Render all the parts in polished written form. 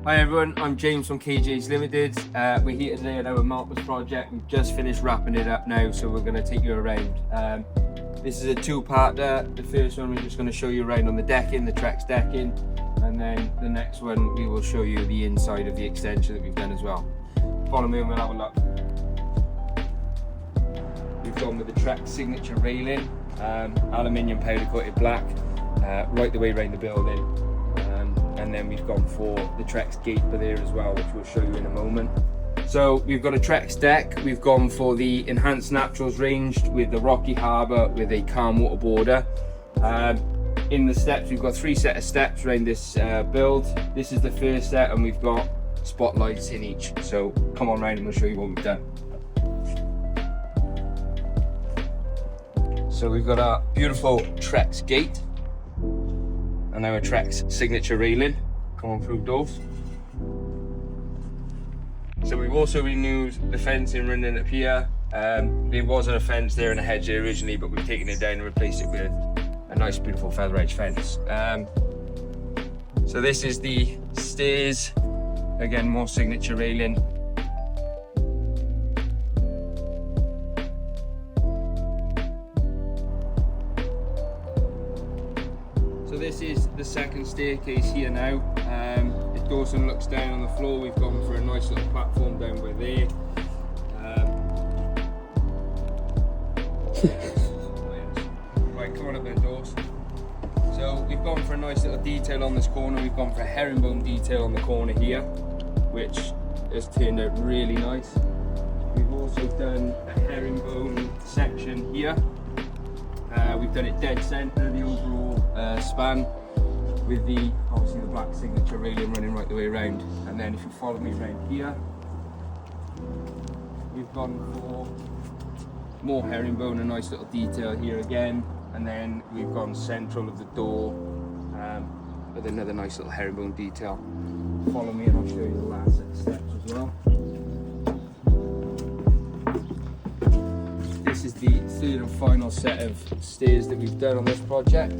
Hi everyone, I'm James from KJ's Limited. We're here today on our Marcus project. We've just finished wrapping it up now, so we're going to take you around. This is a two-parter. The first one we're just going to show you around on the decking, the Trex decking, and then the next one we will show you the inside of the extension that we've done as well. Follow me and we'll have a look. We've gone with the Trex signature railing, aluminium powder coated black, right the way around the building. And then we've gone for the Trex gate for there as well, which we'll show you in a moment. So we've got a Trex deck. We've gone for the Enhance Naturals range with the rocky harbour with a calm water border. In the steps, we've got 3 sets of steps around this build. This is the first set, and we've got spotlights in each. So come on round and we'll show you what we've done. So we've got our beautiful Trex gate and our Trex signature railing coming through doors. So we've also renewed the fencing running up here. There wasn't a fence there and a hedge there originally, but we've taken it down and replaced it with a nice beautiful feather edge fence. So this is the stairs, again more signature railing. So this is the second staircase here now. It goes and looks down on the floor. We've gone for a nice little platform down by there. Right, come on up then, doors. So we've gone for a nice little detail on this corner. We've gone for a herringbone detail on the corner here, which has turned out really nice. We've also done a herringbone section here. We've done it dead centre, the overall span, with the obviously the black signature railing running right the way around. And then if you follow me around here, we've gone for more herringbone, a nice little detail here again, and then we've gone central of the door with another nice little herringbone detail. Follow me and I'll show you the last set of steps as well. This is the third and final set of stairs that we've done on this project,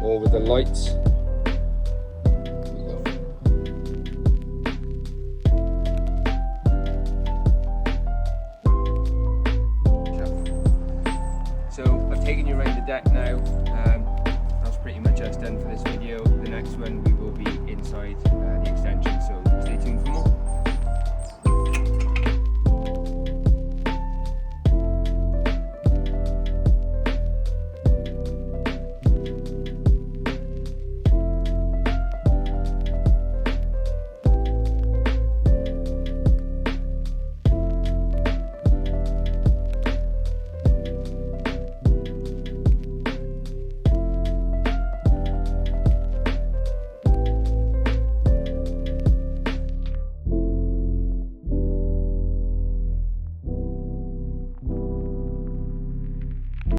all with the lights. So I've taken you around the deck now. That's pretty much us done for this video. The next one we will be inside the